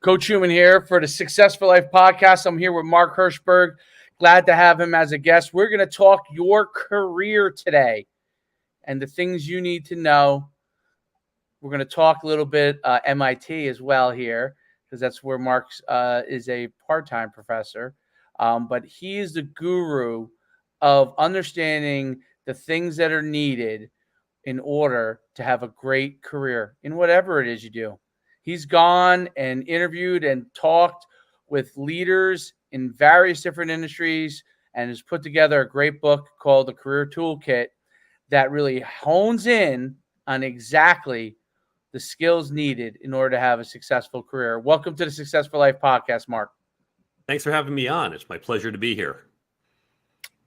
Coach Schuman here for the Successful Life podcast. I'm here with Mark Herschberg. Glad to have him as a guest. We're going to talk your career today and the things you need to know. We're going to talk a little bit MIT as well here, because that's where Mark is a part-time professor. But he is the guru of understanding the things that are needed in order to have a great career in whatever it is you do. He's gone and interviewed and talked with leaders in various different industries and has put together a great book called The Career Toolkit that really hones in on exactly the skills needed in order to have a successful career. Welcome to the Successful Life podcast, Mark. Thanks for having me on. It's my pleasure to be here.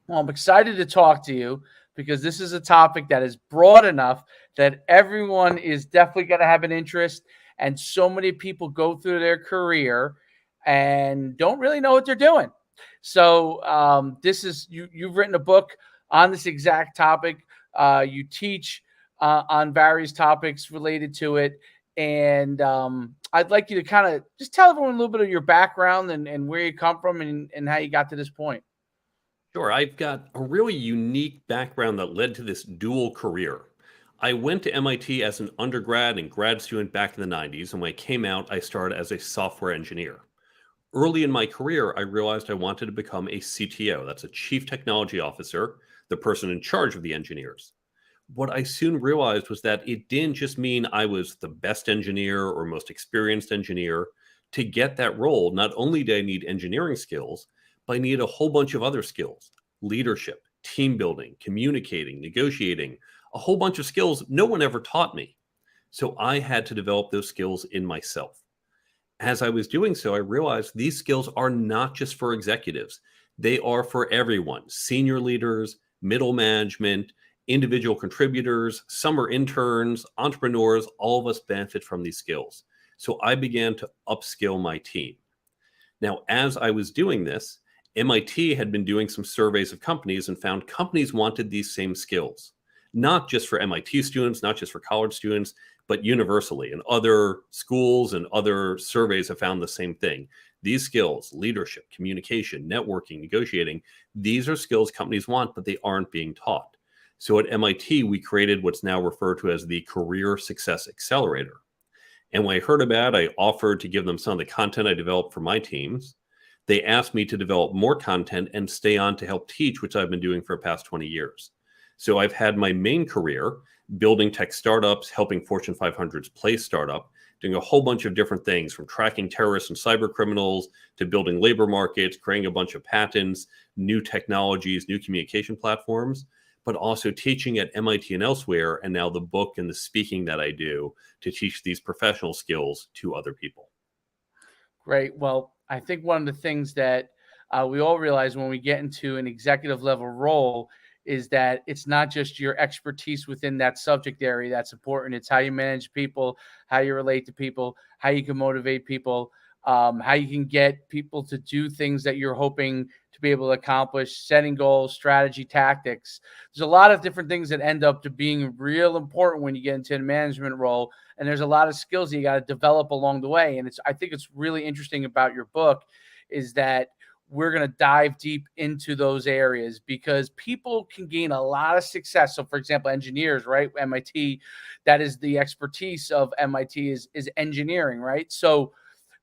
Well, I'm excited to talk to you because this is a topic that is broad enough that everyone is definitely going to have an interest. And so many people go through their career and don't really know what they're doing. So you've written a book on this exact topic. You teach on various topics related to it. And I'd like you to kind of just tell everyone a little bit of your background and where you come from and how you got to this point. Sure. I've got a really unique background that led to this dual career. I went to MIT as an undergrad and grad student back in the 90s, and when I came out, I started as a software engineer. Early in my career, I realized I wanted to become a CTO. That's a chief technology officer, the person in charge of the engineers. What I soon realized was that it didn't just mean I was the best engineer or most experienced engineer. To get that role, not only did I need engineering skills, but I needed a whole bunch of other skills: leadership, team building, communicating, negotiating, a whole bunch of skills no one ever taught me. So I had to develop those skills in myself. As I was doing so, I realized these skills are not just for executives. They are for everyone: senior leaders, middle management, individual contributors, summer interns, entrepreneurs. All of us benefit from these skills. So I began to upskill my team. Now, as I was doing this, MIT had been doing some surveys of companies and found companies wanted these same skills, not just for MIT students, not just for college students, but universally. And other schools and other surveys have found the same thing. These skills: leadership, communication, networking, negotiating, these are skills companies want, but they aren't being taught. So at MIT, we created what's now referred to as the Career Success Accelerator. And when I heard about it, I offered to give them some of the content I developed for my teams. They asked me to develop more content and stay on to help teach, which I've been doing for the past 20 years. So I've had my main career building tech startups, helping Fortune 500s place startup, doing a whole bunch of different things, from tracking terrorists and cyber criminals to building labor markets, creating a bunch of patents, new technologies, new communication platforms, but also teaching at MIT and elsewhere, and now the book and the speaking that I do to teach these professional skills to other people. Great. Well, I think one of the things that we all realize when we get into an executive level role is that it's not just your expertise within that subject area that's important. It's how you manage people, how you relate to people, how you can motivate people, how you can get people to do things that you're hoping to be able to accomplish, setting goals, strategy, tactics. There's a lot of different things that end up to being real important when you get into a management role. And there's a lot of skills that you got to develop along the way. And I think it's really interesting about your book is that we're going to dive deep into those areas because people can gain a lot of success. So for example, engineers, right? MIT, that is the expertise of MIT is engineering, right? So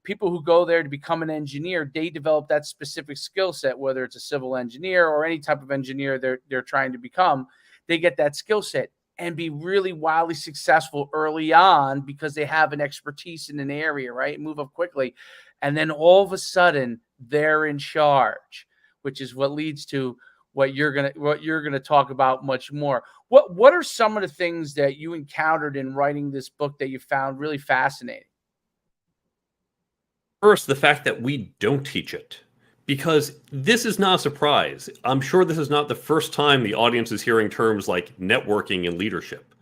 people who go there to become an engineer, they develop that specific skill set, whether it's a civil engineer or any type of engineer they're trying to become. They get that skill set and be really wildly successful early on because they have an expertise in an area, right? Move up quickly. And then all of a sudden they're in charge, which is what leads to what you're gonna talk about much more. What are some of the things that you encountered in writing this book that you found really fascinating? First, the fact that we don't teach it, because this is not a surprise. I'm sure this is not the first time the audience is hearing terms like networking and leadership.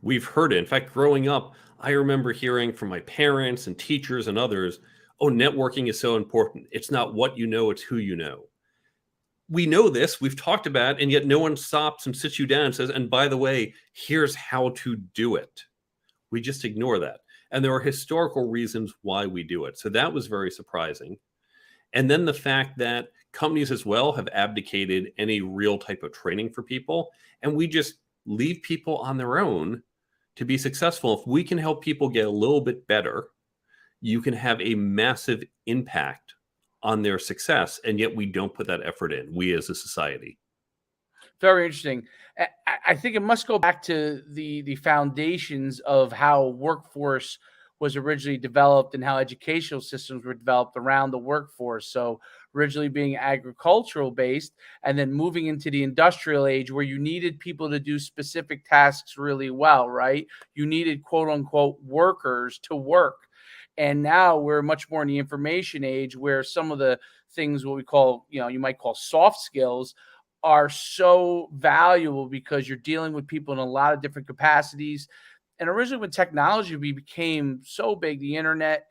We've heard it. In fact, growing up, I remember hearing from my parents and teachers and others, oh, networking is so important. It's not what you know, it's who you know. We know this, we've talked about it, and yet no one stops and sits you down and says, and by the way, here's how to do it. We just ignore that. And there are historical reasons why we do it. So that was very surprising. And then the fact that companies as well have abdicated any real type of training for people, and we just leave people on their own to be successful. If we can help people get a little bit better, you can have a massive impact on their success, and yet we don't put that effort in, we as a society. Very interesting. I think it must go back to the foundations of how workforce was originally developed and how educational systems were developed around the workforce. So originally being agricultural based, and then moving into the industrial age where you needed people to do specific tasks really well, right? You needed quote unquote workers to work. And now we're much more in the information age where some of the things, what we call, you might call soft skills, are so valuable because you're dealing with people in a lot of different capacities. And originally when technology became so big, the internet,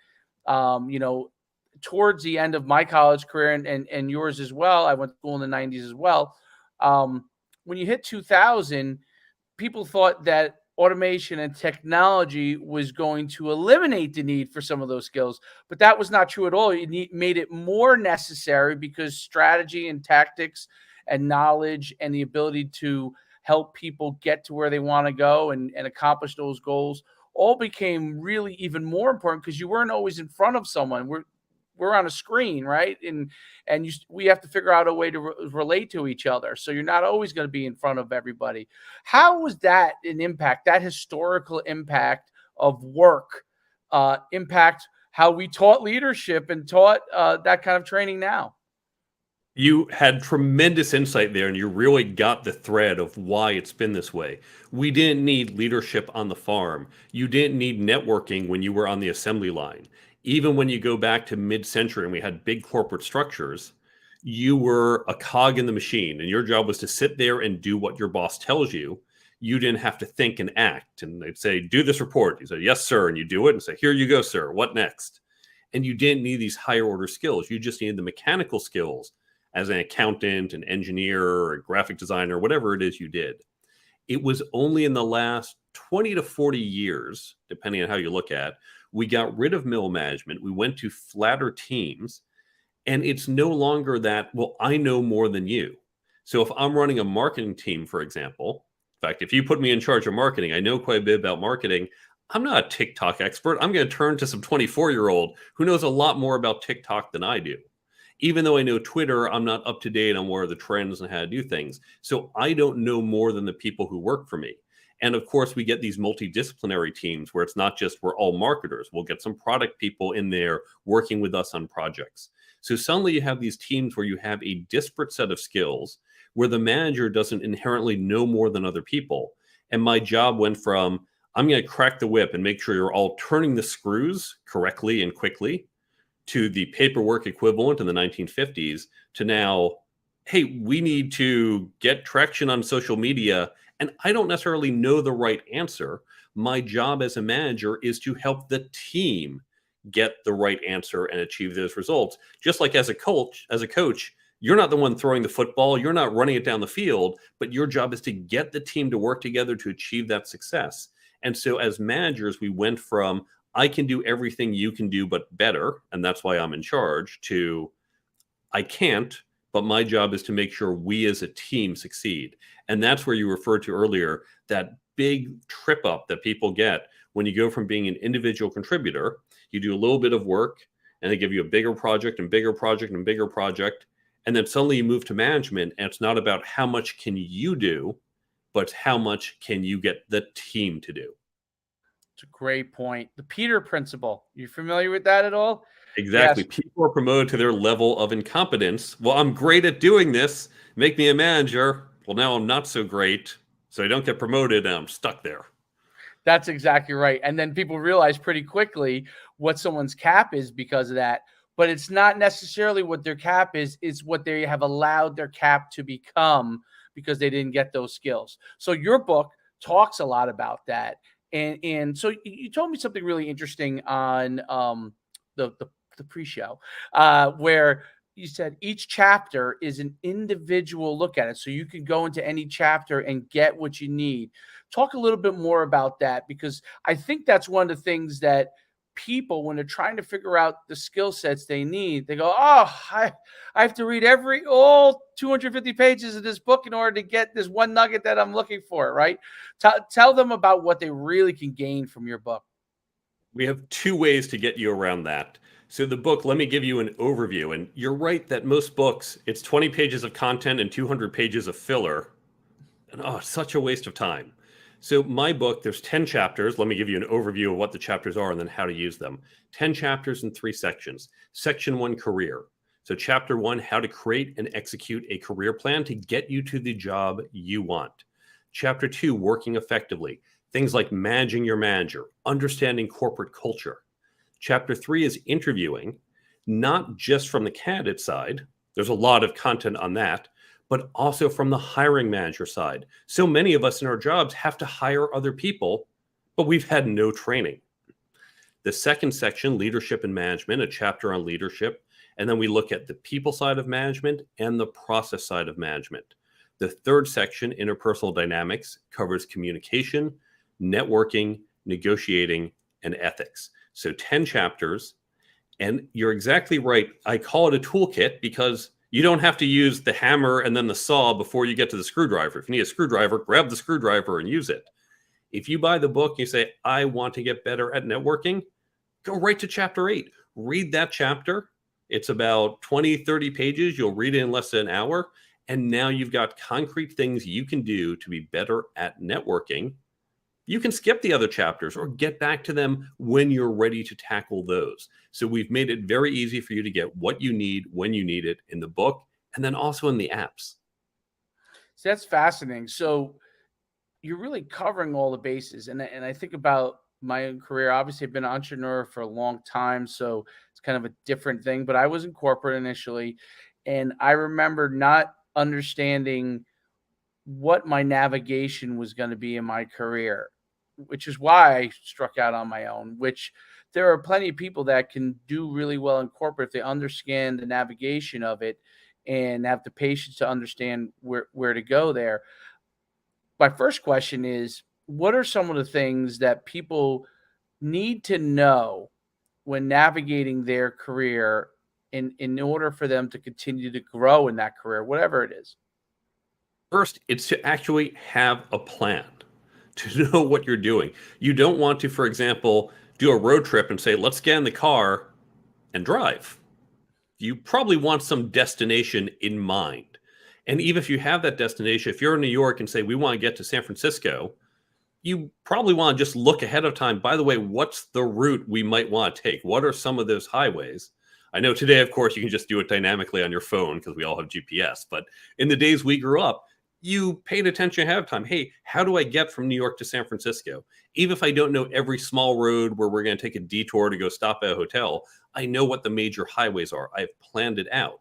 towards the end of my college career and yours as well, I went to school in the 90s as well. When you hit 2000, people thought that automation and technology was going to eliminate the need for some of those skills, but that was not true at all. It made it more necessary because strategy and tactics and knowledge and the ability to help people get to where they want to go and accomplish those goals all became really even more important because you weren't always in front of someone. We're on a screen, right? We have to figure out a way to relate to each other. So you're not always going to be in front of everybody. How was that an impact, that historical impact of work, impact how we taught leadership and taught that kind of training now? You had tremendous insight there, and you really got the thread of why it's been this way. We didn't need leadership on the farm. You didn't need networking when you were on the assembly line. Even when you go back to mid-century and we had big corporate structures, you were a cog in the machine, and your job was to sit there and do what your boss tells you. You didn't have to think and act. And they'd say, do this report. You say, yes, sir. And you do it and say, here you go, sir. What next? And you didn't need these higher order skills. You just needed the mechanical skills as an accountant, an engineer, or a graphic designer, whatever it is you did. It was only in the last 20 to 40 years, depending on how you look at, we got rid of middle management. We went to flatter teams. And it's no longer that, well, I know more than you. So if I'm running a marketing team, for example, in fact, if you put me in charge of marketing, I know quite a bit about marketing. I'm not a TikTok expert. I'm going to turn to some 24-year-old who knows a lot more about TikTok than I do. Even though I know Twitter, I'm not up to date on what are the trends and how to do things. So I don't know more than the people who work for me. And of course, we get these multidisciplinary teams where it's not just we're all marketers. We'll get some product people in there working with us on projects. So suddenly you have these teams where you have a disparate set of skills where the manager doesn't inherently know more than other people. And my job went from, I'm going to crack the whip and make sure you're all turning the screws correctly and quickly, to the paperwork equivalent in the 1950s, to now, hey, we need to get traction on social media. And I don't necessarily know the right answer. My job as a manager is to help the team get the right answer and achieve those results. Just like as a coach, you're not the one throwing the football, you're not running it down the field, but your job is to get the team to work together to achieve that success. And so as managers, we went from, I can do everything you can do, but better, and that's why I'm in charge, to I can't, but my job is to make sure we as a team succeed. And that's where you referred to earlier, that big trip up that people get when you go from being an individual contributor, you do a little bit of work, and they give you a bigger project and bigger project and bigger project. And then suddenly you move to management, and it's not about how much can you do, but how much can you get the team to do. It's a great point. The Peter principle. You familiar with that at all? Exactly. Yes. People are promoted to their level of incompetence. Well, I'm great at doing this. Make me a manager. Well, now I'm not so great. So I don't get promoted and I'm stuck there. That's exactly right. And then people realize pretty quickly what someone's cap is because of that. But it's not necessarily what their cap is, it's what they have allowed their cap to become because they didn't get those skills. So your book talks a lot about that. And so you told me something really interesting on the pre-show where you said each chapter is an individual look at it. So you can go into any chapter and get what you need. Talk a little bit more about that, because I think that's one of the things that people, when they're trying to figure out the skill sets they need, they go, oh, I have to read all 250 pages of this book in order to get this one nugget that I'm looking for, right? Tell them about what they really can gain from your book. We have two ways to get you around that. So the book, let me give you an overview. And you're right that most books, it's 20 pages of content and 200 pages of filler. And it's such a waste of time. So my book, there's 10 chapters. Let me give you an overview of what the chapters are and then how to use them. 10 chapters in 3 sections. Section 1, career. So chapter 1, how to create and execute a career plan to get you to the job you want. Chapter 2, working effectively. Things like managing your manager, understanding corporate culture. Chapter 3 is interviewing, not just from the candidate side. There's a lot of content on that, but also from the hiring manager side. So many of us in our jobs have to hire other people, but we've had no training. The second section, leadership and management, a chapter on leadership. And then we look at the people side of management and the process side of management. The third section, interpersonal dynamics, covers communication, networking, negotiating, and ethics. So 10 chapters. And you're exactly right. I call it a toolkit because you don't have to use the hammer and then the saw before you get to the screwdriver. If you need a screwdriver, grab the screwdriver and use it. If you buy the book and you say, I want to get better at networking, go right to chapter 8. Read that chapter. It's about 20, 30 pages. You'll read it in less than an hour. And now you've got concrete things you can do to be better at networking. You can skip the other chapters or get back to them when you're ready to tackle those. So we've made it very easy for you to get what you need when you need it in the book and then also in the apps. So that's fascinating. So you're really covering all the bases. And I think about my own career. Obviously, I've been an entrepreneur for a long time, so it's kind of a different thing. But I was in corporate initially, and I remember not understanding what my navigation was going to be in my career, which is why I struck out on my own, which there are plenty of people that can do really well in corporate if they understand the navigation of it and have the patience to understand where to go there. My first question is, what are some of the things that people need to know when navigating their career in order for them to continue to grow in that career, whatever it is? First, it's to actually have a plan, to know what you're doing. You don't want to, for example, do a road trip and say, let's get in the car and drive. You probably want some destination in mind. And even if you have that destination, if you're in New York and say, we want to get to San Francisco, you probably want to just look ahead of time. By the way, what's the route we might want to take? What are some of those highways? I know today, of course, you can just do it dynamically on your phone because we all have GPS. But in the days we grew up, you paid attention ahead of time. Hey, how do I get from New York to San Francisco? Even if I don't know every small road where we're going to take a detour to go stop at a hotel, I know what the major highways are. I've planned it out.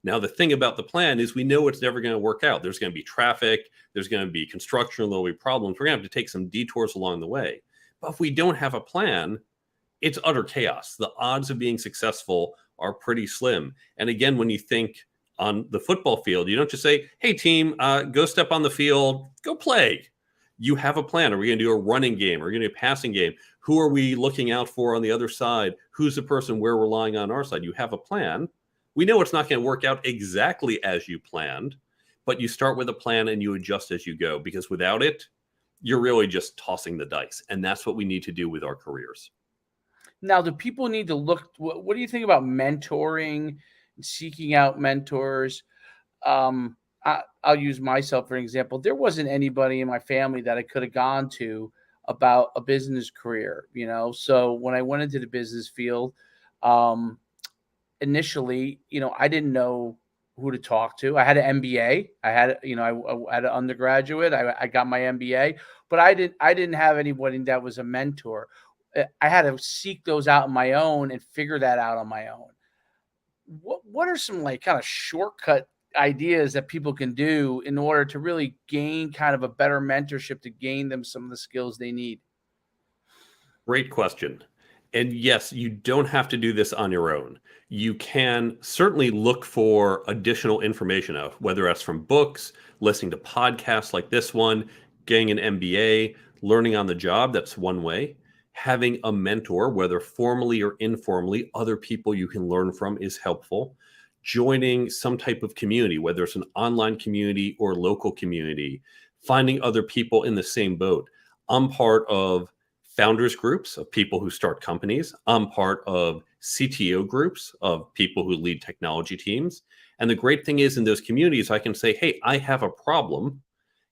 Now, the thing about the plan is we know it's never going to work out. There's going to be traffic. There's going to be construction. There'll be problems. We're going to have to take some detours along the way. But if we don't have a plan, it's utter chaos. The odds of being successful are pretty slim. And again, when you think on the football field, you don't just say, hey, team, go step on the field, go play. You have a plan. Are we going to do a running game? Are we going to do a passing game? Who are we looking out for on the other side? Who's the person we're relying on our side? You have a plan. We know it's not going to work out exactly as you planned, but you start with a plan and you adjust as you go, because without it, you're really just tossing the dice. And that's what we need to do with our careers. Now, do people need to look, what do you think about mentoring, seeking out mentors? I'll use myself for an example. There wasn't anybody in my family that I could have gone to about a business career, So when I went into the business field, initially, I didn't know who to talk to. I had an MBA. I had an undergraduate. I got my MBA, but I didn't have anybody that was a mentor. I had to seek those out on my own and figure that out on my own. What are some kind of shortcut ideas that people can do in order to really gain kind of a better mentorship, to gain them some of the skills they need? Great question. And yes, you don't have to do this on your own. You can certainly look for additional information, whether that's from books, listening to podcasts like this one, getting an MBA, learning on the job. That's one way. Having a mentor, whether formally or informally, other people you can learn from is helpful. Joining some type of community, whether it's an online community or local community, finding other people in the same boat. I'm part of founders groups of people who start companies. I'm part of CTO groups of people who lead technology teams. And the great thing is in those communities, I can say, hey, I have a problem.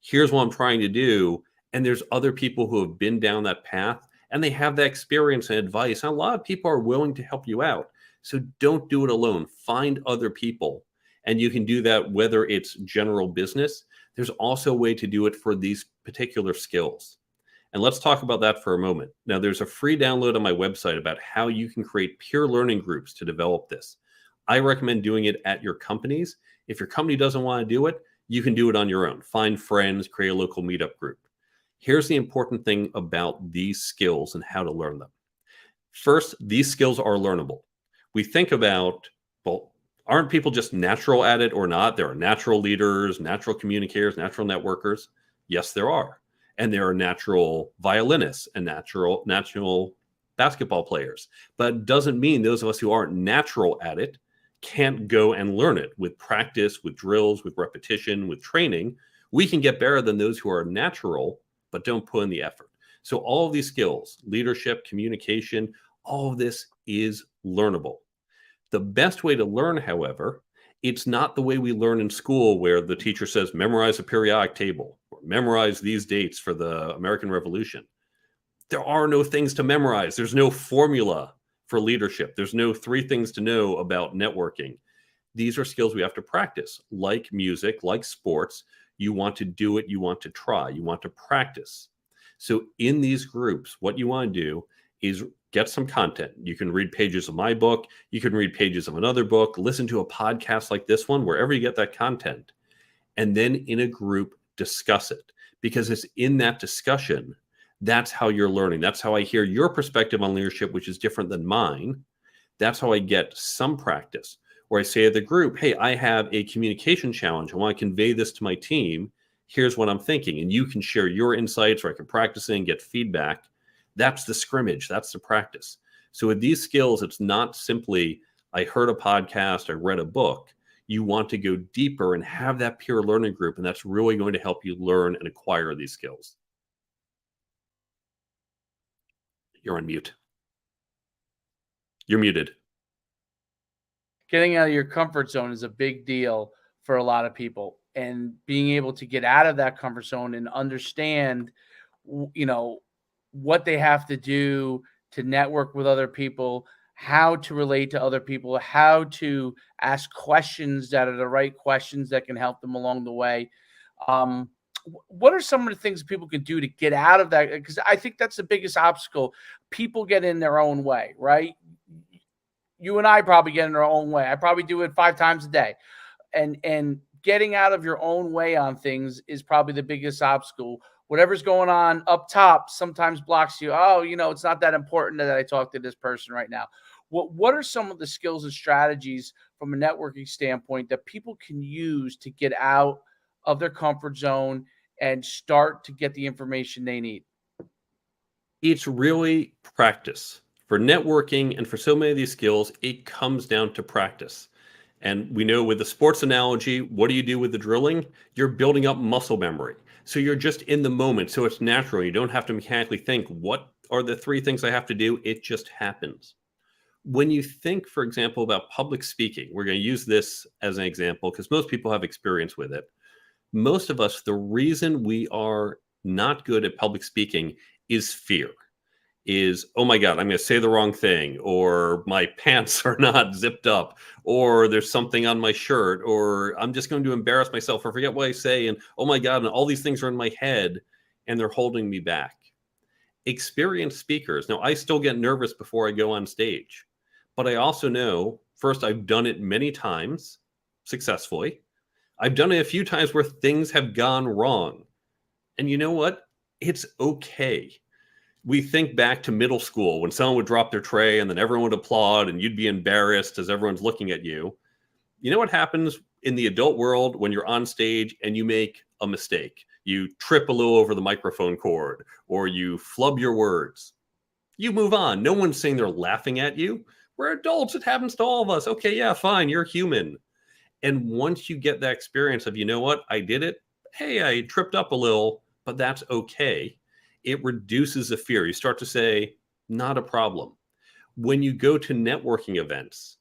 Here's what I'm trying to do. And there's other people who have been down that path and they have that experience and advice. And a lot of people are willing to help you out. So don't do it alone. Find other people. And you can do that whether it's general business. There's also a way to do it for these particular skills. And let's talk about that for a moment. Now, there's a free download on my website about how you can create peer learning groups to develop this. I recommend doing it at your companies. If your company doesn't want to do it, you can do it on your own. Find friends, create a local meetup group. Here's the important thing about these skills and how to learn them. First, these skills are learnable. We think about, well, aren't people just natural at it or not? There are natural leaders, natural communicators, natural networkers. Yes, there are. And there are natural violinists and natural basketball players. But it doesn't mean those of us who aren't natural at it can't go and learn it with practice, with drills, with repetition, with training. We can get better than those who are natural, but don't put in the effort. So all of these skills, leadership, communication, all of this is learnable. The best way to learn, however, it's not the way we learn in school where the teacher says, memorize a periodic table or memorize these dates for the American Revolution. There are no things to memorize. There's no formula for leadership. There's no 3 things to know about networking. These are skills we have to practice, like music, like sports. You want to do it. You want to try. You want to practice. So in these groups, what you want to do is get some content. You can read pages of my book. You can read pages of another book. Listen to a podcast like this one, wherever you get that content. And then in a group, discuss it. Because it's in that discussion, that's how you're learning. That's how I hear your perspective on leadership, which is different than mine. That's how I get some practice. Or I say to the group, hey, I have a communication challenge. I want to convey this to my team. Here's what I'm thinking. And you can share your insights, or I can practice it and get feedback. That's the scrimmage. That's the practice. So with these skills, it's not simply, I heard a podcast, I read a book. You want to go deeper and have that peer learning group. And that's really going to help you learn and acquire these skills. You're on mute. You're muted. Getting out of your comfort zone is a big deal for a lot of people, and being able to get out of that comfort zone and understand, what they have to do to network with other people, how to relate to other people, how to ask questions that are the right questions that can help them along the way. What are some of the things people can do to get out of that? Because I think that's the biggest obstacle. People get in their own way, right? You and I probably get in our own way. I probably do it 5 times a day. And getting out of your own way on things is probably the biggest obstacle. Whatever's going on up top sometimes blocks you. Oh, it's not that important that I talk to this person right now. What are some of the skills and strategies from a networking standpoint that people can use to get out of their comfort zone and start to get the information they need? It's really practice. For networking and for so many of these skills, it comes down to practice. And we know with the sports analogy, what do you do with the drilling? You're building up muscle memory. So you're just in the moment. So it's natural. You don't have to mechanically think, what are the 3 things I have to do? It just happens. When you think, for example, about public speaking, we're going to use this as an example because most people have experience with it. Most of us, the reason we are not good at public speaking is fear. Is, oh my God, I'm going to say the wrong thing, or my pants are not zipped up, or there's something on my shirt, or I'm just going to embarrass myself or forget what I say. And oh my God, and all these things are in my head and they're holding me back. Experienced speakers, now I still get nervous before I go on stage, but I also know, first, I've done it many times successfully. I've done it a few times where things have gone wrong. And you know what? It's okay. We think back to middle school when someone would drop their tray and then everyone would applaud and you'd be embarrassed as everyone's looking at you. You know what happens in the adult world when you're on stage and you make a mistake? You trip a little over the microphone cord or you flub your words. You move on. No one's saying they're laughing at you. We're adults. It happens to all of us. Okay, yeah, fine. You're human. And once you get that experience of, you know what, I did it. Hey, I tripped up a little, but that's okay. It reduces the fear. You start to say, not a problem. When you go to networking events,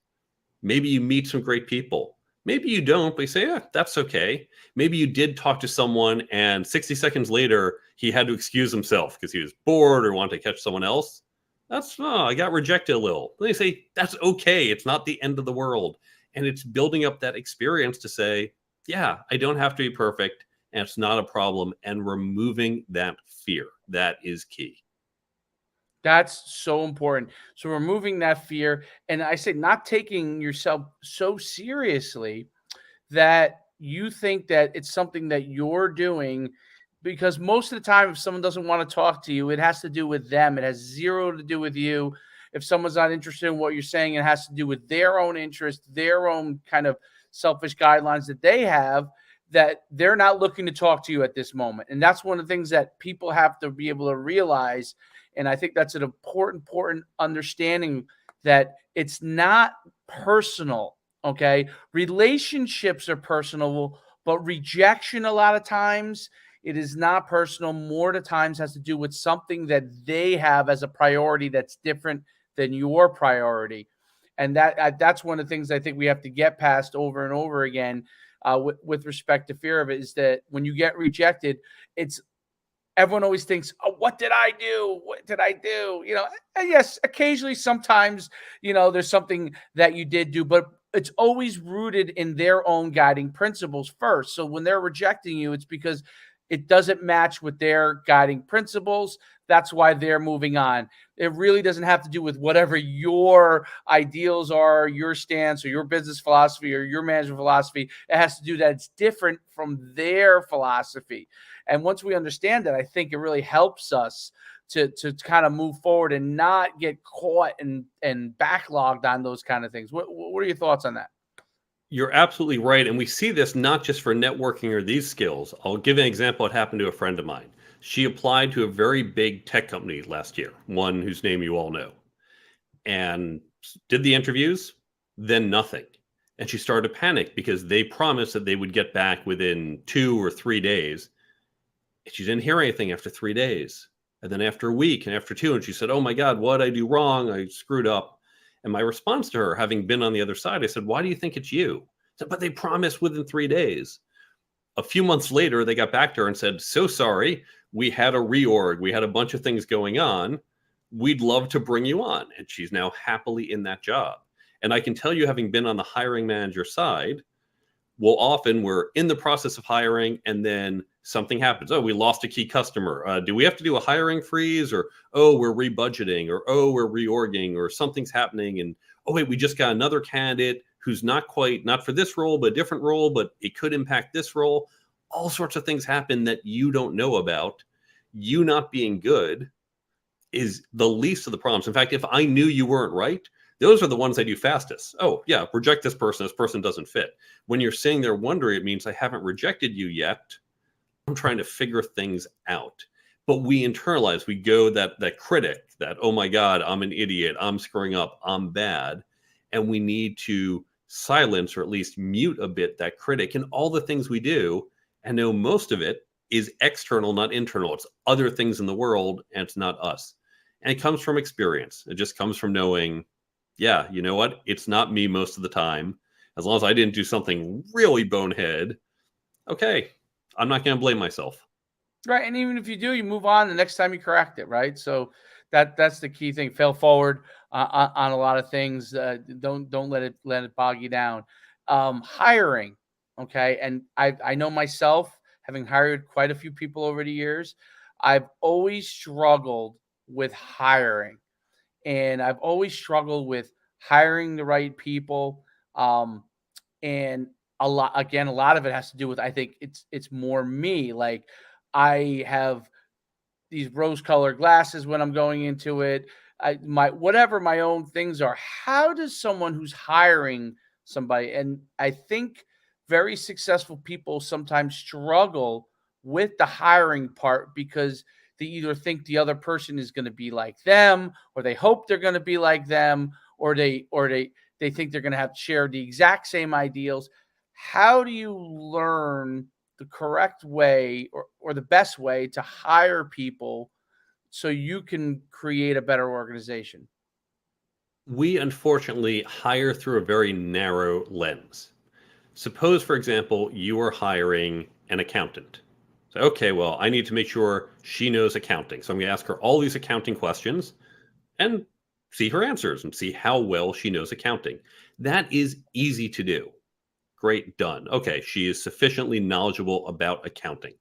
maybe you meet some great people. Maybe you don't, but you say, yeah, that's okay. Maybe you did talk to someone and 60 seconds later, he had to excuse himself because he was bored or wanted to catch someone else. I got rejected a little. They say, that's okay. It's not the end of the world. And it's building up that experience to say, yeah, I don't have to be perfect and it's not a problem. And removing that fear, that is key. That's so important. So removing that fear, and I say not taking yourself so seriously that you think that it's something that you're doing, because most of the time, if someone doesn't want to talk to you, it has to do with them. It has zero to do with you. If someone's not interested in what you're saying, it has to do with their own interest, their own kind of selfish guidelines that they have, that they're not looking to talk to you at this moment. And that's one of the things that people have to be able to realize. And I think that's an important understanding, that it's not personal. Okay. Relationships are personal, but rejection, a lot of times, it is not personal. More to times has to do with something that they have as a priority that's different than your priority. And that's one of the things I think we have to get past over and over again, with respect to fear of it, is that when you get rejected, it's everyone always thinks, oh, what did I do? What did I do? And yes, occasionally, sometimes, there's something that you did do, but it's always rooted in their own guiding principles first. So when they're rejecting you, it's because it doesn't match with their guiding principles. That's why they're moving on. It really doesn't have to do with whatever your ideals are, your stance, or your business philosophy, or your management philosophy. It has to do that it's different from their philosophy. And once we understand that, I think it really helps us to kind of move forward and not get caught and backlogged on those kind of things. What are your thoughts on that? You're absolutely right. And we see this not just for networking or these skills. I'll give an example. It happened to a friend of mine. She applied to a very big tech company last year, one whose name you all know, and did the interviews, then nothing. And she started to panic because they promised that they would get back within 2 or 3 days. And she didn't hear anything after 3 days. And then after a week and after two, and she said, oh my God, what did I do wrong? I screwed up. And my response to her, having been on the other side, I said, why do you think it's you? She said, but they promised within 3 days. A few months later, they got back to her and said, so sorry, we had a reorg. We had a bunch of things going on. We'd love to bring you on. And she's now happily in that job. And I can tell you, having been on the hiring manager side, well, often we're in the process of hiring and then something happens. Oh, we lost a key customer. Do we have to do a hiring freeze? Or, oh, we're rebudgeting, or, oh, we're reorging, or something's happening. And, oh, wait, we just got another candidate who's not for this role, but a different role, but it could impact this role. All sorts of things happen that you don't know about. You not being good is the least of the problems. In fact, if I knew you weren't right, those are the ones I do fastest. Oh, yeah, reject this person. This person doesn't fit. When you're sitting there wondering, it means I haven't rejected you yet. I'm trying to figure things out. But we internalize, we go that critic, that, oh my God, I'm an idiot, I'm screwing up, I'm bad. And we need to silence, or at least mute a bit, that critic and all the things we do, and know most of it is external, not internal. It's other things in the world, and it's not us. And it comes from experience. It just comes from knowing, yeah, you know what? It's not me most of the time. As long as I didn't do something really bonehead, okay, I'm not going to blame myself. Right. And even if you do, you move on the next time you correct it. Right. So that's the key thing. Fail forward on a lot of things. Don't let it bog you down. Hiring. Okay. And I know myself, having hired quite a few people over the years, I've always struggled with hiring, and I've always struggled with hiring the right people. And a lot of it has to do with, I think it's more me. Like, I have these rose-colored glasses when I'm going into it. Whatever my own things are. How does someone who's hiring somebody, and I think very successful people sometimes struggle with the hiring part, because they either think the other person is going to be like them, or they hope they're going to be like them, or they think they're going to have shared the exact same ideals. How do you learn the correct way or the best way to hire people so you can create a better organization? We unfortunately hire through a very narrow lens. Suppose, for example, you are hiring an accountant. So, okay, well, I need to make sure she knows accounting. So I'm going to ask her all these accounting questions and see her answers and see how well she knows accounting. That is easy to do. Great, done. Okay, she is sufficiently knowledgeable about accounting.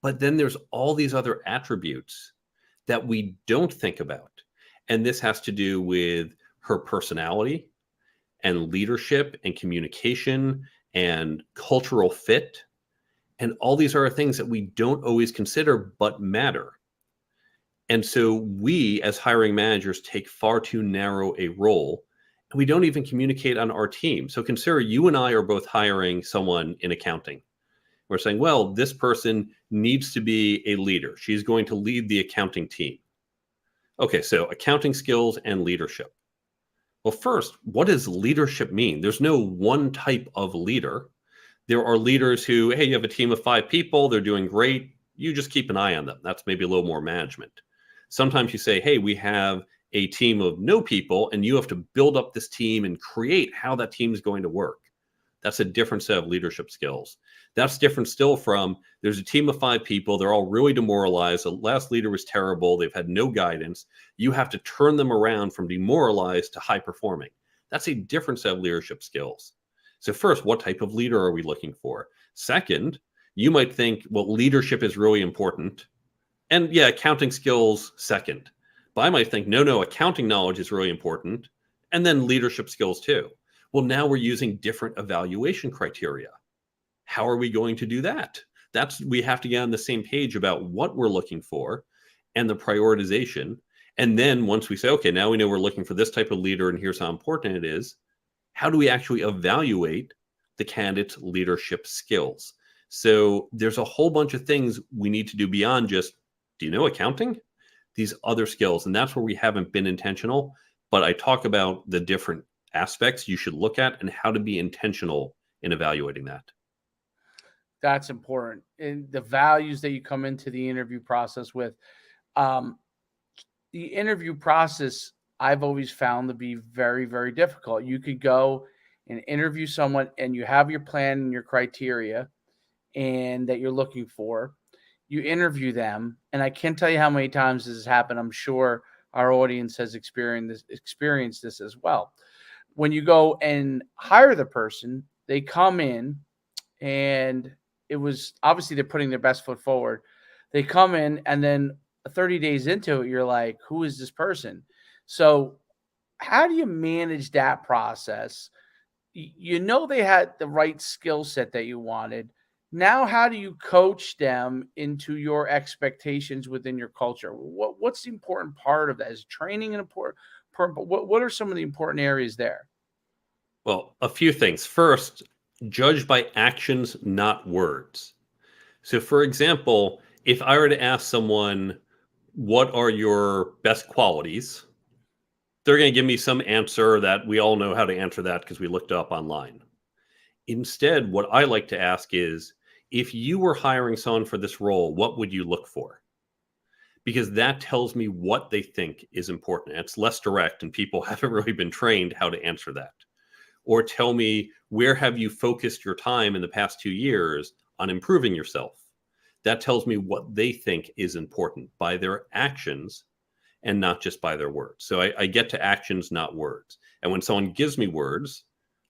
But then there's all these other attributes that we don't think about. And this has to do with her personality and leadership and communication and cultural fit. And all these are things that we don't always consider but matter. And so we, as hiring managers, take far too narrow a role, and we don't even communicate on our team. So consider you and I are both hiring someone in accounting. We're saying, well, this person needs to be a leader. She's going to lead the accounting team. Okay, so accounting skills and leadership. Well, first, what does leadership mean? There's no one type of leader. There are leaders who, hey, you have a team of 5 people, they're doing great. You just keep an eye on them. That's maybe a little more management. Sometimes you say, hey, we have a team of no people, and you have to build up this team and create how that team is going to work. That's a different set of leadership skills. That's different still from there's a team of 5 people. They're all really demoralized. The last leader was terrible. They've had no guidance. You have to turn them around from demoralized to high performing. That's a different set of leadership skills. So first, what type of leader are we looking for? Second, you might think, well, leadership is really important. And yeah, accounting skills second. But I might think, no, accounting knowledge is really important. And then leadership skills too. Well, now we're using different evaluation criteria. How are we going to do that? We have to get on the same page about what we're looking for and the prioritization. And then once we say, okay, now we know we're looking for this type of leader and here's how important it is, how do we actually evaluate the candidate's leadership skills? So there's a whole bunch of things we need to do beyond just, do you know accounting? These other skills. And that's where we haven't been intentional. But I talk about the different aspects you should look at and how to be intentional in evaluating that. That's important. And the values that you come into the interview process with. The interview process, I've always found to be very, very difficult. You could go and interview someone and you have your plan and your criteria and that you're looking for. You interview them. And I can't tell you how many times this has happened. I'm sure our audience has experienced this as well. When you go and hire the person, they come in and it was obviously they're putting their best foot forward. They come in and then 30 days into it, you're like, who is this person? So how do you manage that process? You know, they had the right skill set that you wanted. Now, how do you coach them into your expectations within your culture? What's the important part of that? Is training an important? What are some of the important areas there? Well, a few things. First, judge by actions, not words. So, for example, if I were to ask someone, what are your best qualities? They're going to give me some answer that we all know how to answer that because we looked up online. Instead, what I like to ask is, if you were hiring someone for this role, what would you look for? Because that tells me what they think is important. It's less direct, and people haven't really been trained how to answer that. Or tell me, where have you focused your time in the past 2 years on improving yourself? That tells me what they think is important by their actions and not just by their words. So I get to actions, not words. And when someone gives me words,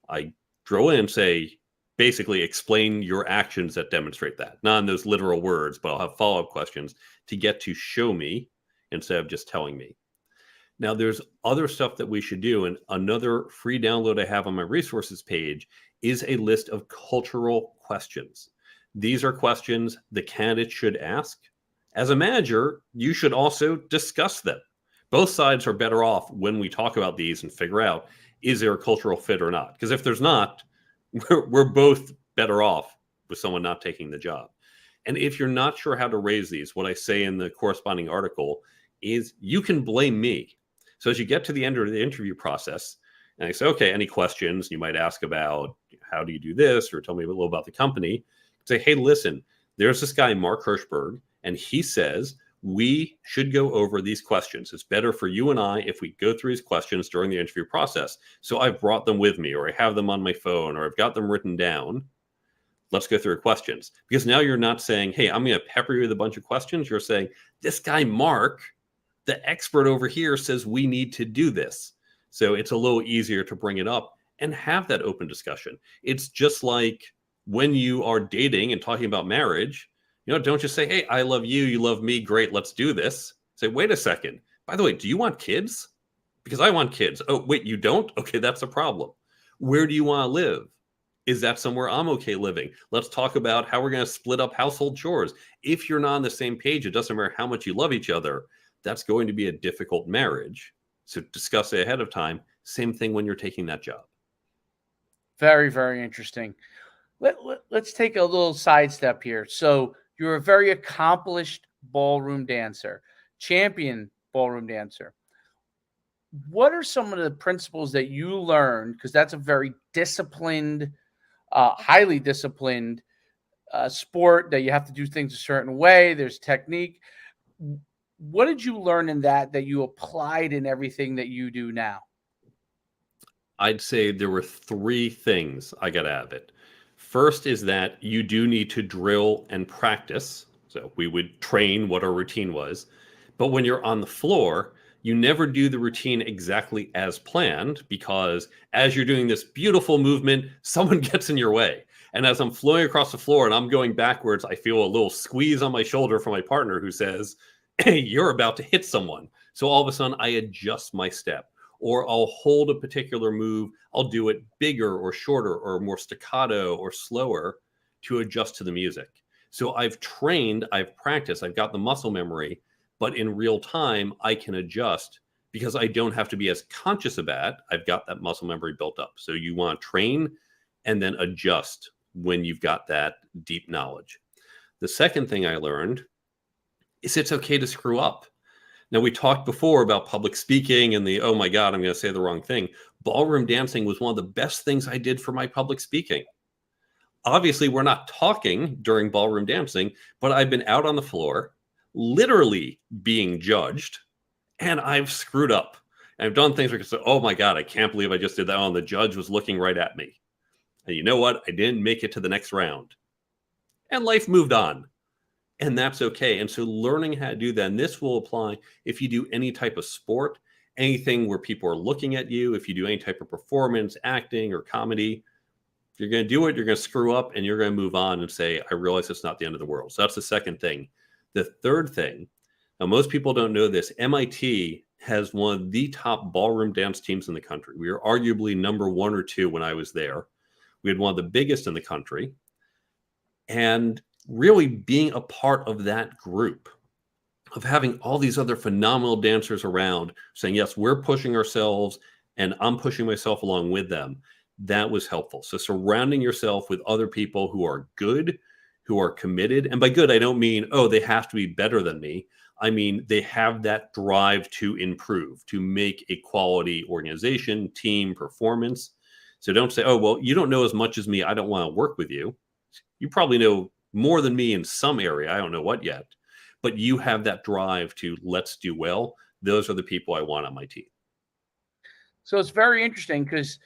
I drill in and say, basically explain your actions that demonstrate that. Not in those literal words, but I'll have follow-up questions to get to show me instead of just telling me. Now, there's other stuff that we should do. And another free download I have on my resources page is a list of cultural questions. These are questions the candidate should ask. As a manager, you should also discuss them. Both sides are better off when we talk about these and figure out, is there a cultural fit or not? Because if there's not, we're both better off with someone not taking the job. And if you're not sure how to raise these, what I say in the corresponding article is you can blame me. So as you get to the end of the interview process, and I say, okay, any questions? You might ask about how do you do this, or tell me a little about the company. Say, hey, listen, there's this guy, Mark Herschberg, and he says we should go over these questions. It's better for you and I if we go through these questions during the interview process. So I've brought them with me, or I have them on my phone, or I've got them written down. Let's go through questions. Because now you're not saying, hey, I'm going to pepper you with a bunch of questions. You're saying, this guy, Mark, the expert over here, says we need to do this. So it's a little easier to bring it up and have that open discussion. It's just like when you are dating and talking about marriage, don't just say, hey, I love you, you love me, great, let's do this. Say, wait a second. By the way, do you want kids? Because I want kids. Oh, wait, you don't? Okay, that's a problem. Where do you want to live? Is that somewhere I'm okay living? Let's talk about how we're going to split up household chores. If you're not on the same page, it doesn't matter how much you love each other. That's going to be a difficult marriage. So discuss it ahead of time. Same thing when you're taking that job. Very, very interesting. Let's take a little sidestep here. So you're a very accomplished ballroom dancer, champion ballroom dancer. What are some of the principles that you learned? Because that's a very disciplined, highly disciplined sport that you have to do things a certain way. There's technique. What did you learn in that you applied in everything that you do now? I'd say there were 3 things I got out of it. First is that you do need to drill and practice. So we would train what our routine was. But when you're on the floor, you never do the routine exactly as planned, because as you're doing this beautiful movement, someone gets in your way. And as I'm flowing across the floor and I'm going backwards, I feel a little squeeze on my shoulder from my partner who says, hey, you're about to hit someone. So all of a sudden I adjust my step, or I'll hold a particular move. I'll do it bigger or shorter or more staccato or slower to adjust to the music. So I've trained, I've practiced, I've got the muscle memory, but in real time, I can adjust because I don't have to be as conscious of that. I've got that muscle memory built up. So you want to train and then adjust when you've got that deep knowledge. The second thing I learned is it's okay to screw up. Now, we talked before about public speaking and oh my God, I'm going to say the wrong thing. Ballroom dancing was one of the best things I did for my public speaking. Obviously, we're not talking during ballroom dancing, but I've been out on the floor, literally being judged, and I've screwed up. And I've done things where I say, oh my God, I can't believe I just did that. Oh, and the judge was looking right at me. And you know what? I didn't make it to the next round. And life moved on. And that's okay. And so learning how to do that, and this will apply if you do any type of sport, anything where people are looking at you, if you do any type of performance, acting, or comedy, if you're going to do it, you're going to screw up, and you're going to move on and say, I realize it's not the end of the world. So that's the second thing. The third thing, now most people don't know this, MIT has one of the top ballroom dance teams in the country. We were arguably number 1 or 2 when I was there. We had one of the biggest in the country. And really being a part of that group, of having all these other phenomenal dancers around saying, yes, we're pushing ourselves and I'm pushing myself along with them, that was helpful. So surrounding yourself with other people who are good, who are committed. And by good, I don't mean, oh, they have to be better than me. I mean, they have that drive to improve, to make a quality organization, team, performance. So don't say, oh, well, you don't know as much as me, I don't want to work with you. You probably know more than me in some area. I don't know what yet, but you have that drive to let's do well. Those are the people I want on my team. So it's very interesting because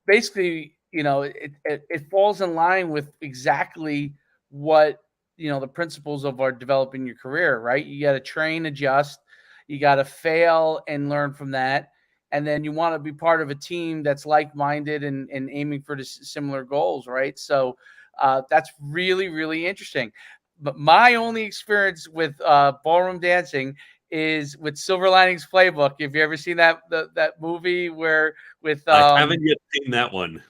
basically, it falls in line with exactly what, the principles of our developing your career, right? You got to train, adjust, you got to fail and learn from that. And then you want to be part of a team that's like-minded and aiming for the similar goals, right? So that's really, really interesting. But my only experience with ballroom dancing is with Silver Linings Playbook. Have you ever seen that movie where with? I haven't yet seen that one.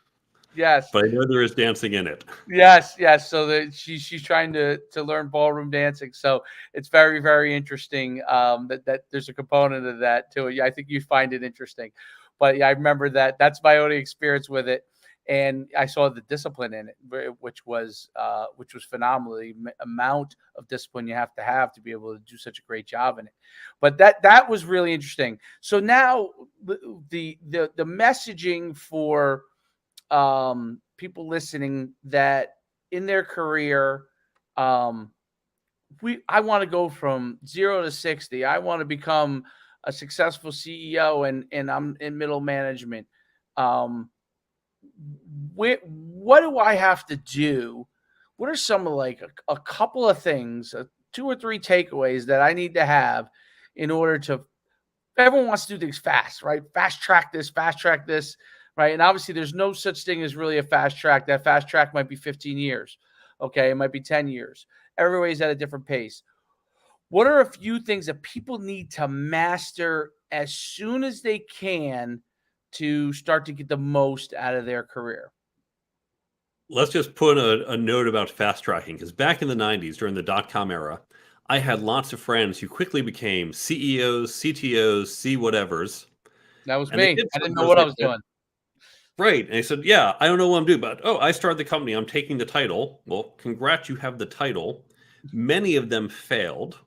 Yes, but I know there is dancing in it. Yes. So that she's trying to learn ballroom dancing. So it's very, very interesting that there's a component of that to it. I think you find it interesting. But yeah, I remember that. That's my only experience with it. And I saw the discipline in it, which was phenomenal. The amount of discipline you have to be able to do such a great job in it. But that was really interesting. So now the messaging for people listening that in their career, I want to go from 0 to 60. I want to become a successful CEO, and I'm in middle management. What do I have to do? What are some of a couple of things, 2 or 3 takeaways that I need to have in order to? Everyone wants to do things fast, right? Fast track this, right? And obviously, there's no such thing as really a fast track. That fast track might be 15 years. Okay, it might be 10 years. Everybody's at a different pace. What are a few things that people need to master as soon as they can to start to get the most out of their career? Let's just put a note about fast tracking, because back in the 90s, during the dot-com era, I had lots of friends who quickly became CEOs, CTOs, C whatevers. That was And they me. did I didn't know sometimes what I they was said, doing. right. And they said, yeah, I don't know what I'm doing, but I started the company. I'm taking the title. Well, congrats, you have the title. Many of them failed.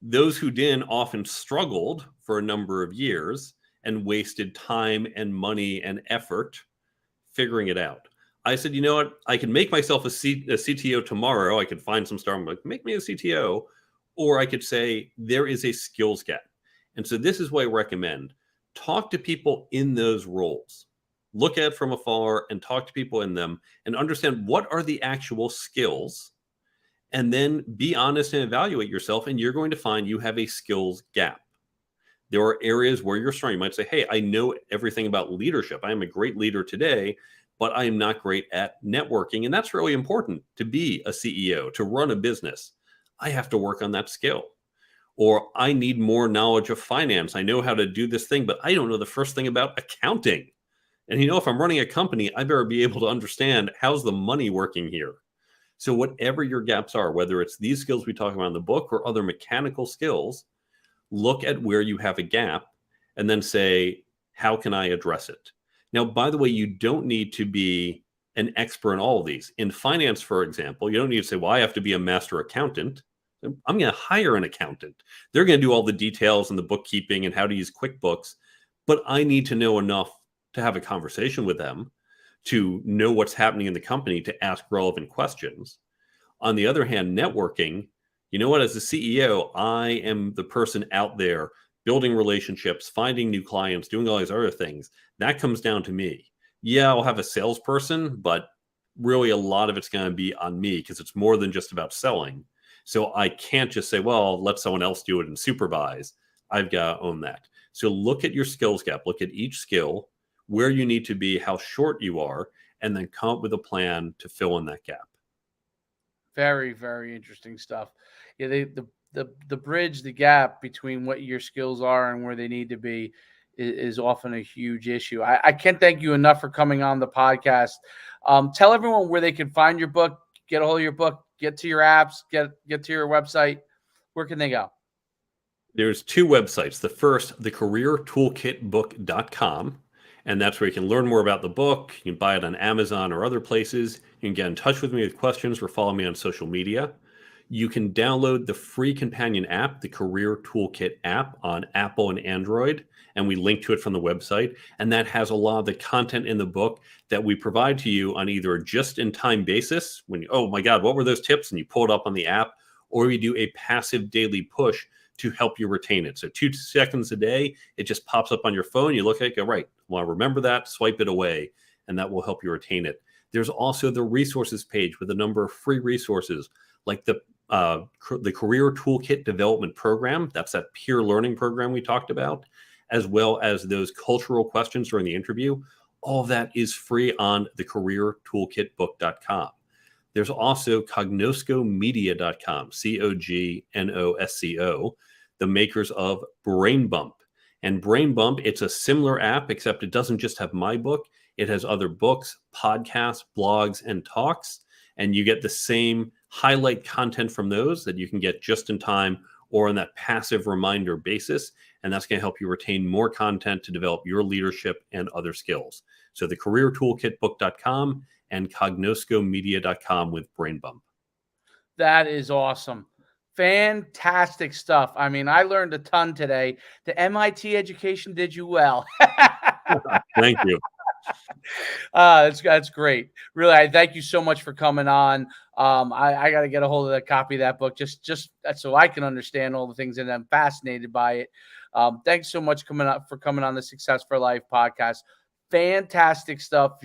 Those who didn't often struggled for a number of years and wasted time and money and effort figuring it out. I said, you know what? I can make myself a CTO tomorrow. I could find some star and be like, make me a CTO. Or I could say, there is a skills gap. And so this is what I recommend. Talk to people in those roles. Look at it from afar and talk to people in them and understand what are the actual skills. And then be honest and evaluate yourself. And you're going to find you have a skills gap. There are areas where you're strong. You might say, hey, I know everything about leadership. I am a great leader today, but I am not great at networking. And that's really important to be a CEO, to run a business. I have to work on that skill. Or I need more knowledge of finance. I know how to do this thing, but I don't know the first thing about accounting. And if I'm running a company, I better be able to understand how's the money working here. So whatever your gaps are, whether it's these skills we talk about in the book or other mechanical skills, look at where you have a gap and then say, how can I address it? Now, by the way, you don't need to be an expert in all of these. In finance, for example, you don't need to say, well, I have to be a master accountant. I'm going to hire an accountant. They're going to do all the details and the bookkeeping and how to use QuickBooks, but I need to know enough to have a conversation with them, to know what's happening in the company, to ask relevant questions. On the other hand, networking, as a CEO, I am the person out there building relationships, finding new clients, doing all these other things. That comes down to me. Yeah, I'll have a salesperson, but really a lot of it's going to be on me because it's more than just about selling. So I can't just say, well, let someone else do it and supervise. I've got to own that. So look at your skills gap, look at each skill, where you need to be, how short you are, and then come up with a plan to fill in that gap. Very, very interesting stuff. Yeah, the bridge, the gap between what your skills are and where they need to be is often a huge issue. I can't thank you enough for coming on the podcast. Tell everyone where they can find your book, get a hold of your book, get to your apps, get to your website. Where can they go? There's 2 websites. The first, thecareertoolkitbook.com. And that's where you can learn more about the book. You can buy it on Amazon or other places. You can get in touch with me with questions or follow me on social media. You can download the free companion app, the Career Toolkit app, on Apple and Android. And we link to it from the website. And that has a lot of the content in the book that we provide to you on either a just-in-time basis, when oh my God, what were those tips? And you pull it up on the app, or we do a passive daily push to help you retain it. So 2 seconds a day, it just pops up on your phone. You look at it, go, right, well, remember that, swipe it away, and that will help you retain it. There's also the resources page with a number of free resources, like the Career Toolkit Development Program. That's that peer learning program we talked about, as well as those cultural questions during the interview. All of that is free on the careertoolkitbook.com. There's also cognoscomedia.com, COGNOSCO, the makers of Brain Bump. And Brain Bump, it's a similar app, except it doesn't just have my book. It has other books, podcasts, blogs, and talks. And you get the same highlight content from those that you can get just in time or on that passive reminder basis. And that's going to help you retain more content to develop your leadership and other skills. So the careertoolkitbook.com and cognoscomedia.com with Brain Bump. That is awesome. Fantastic stuff. I mean, I learned a ton today. The MIT education did you well. Thank you. That's great. Really, I thank you so much for coming on. I got to get a hold of that copy of that book just so I can understand all the things, and I'm fascinated by it. Thanks so much for coming on the Success for Life podcast. Fantastic stuff.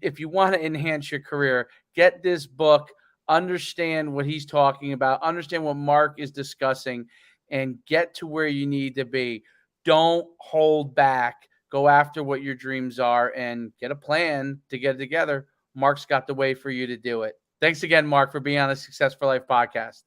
If you want to enhance your career, get this book, understand what he's talking about, understand what Mark is discussing, and get to where you need to be. Don't hold back. Go after what your dreams are and get a plan to get it together. Mark's got the way for you to do it. Thanks again, Mark, for being on the Success for Life podcast.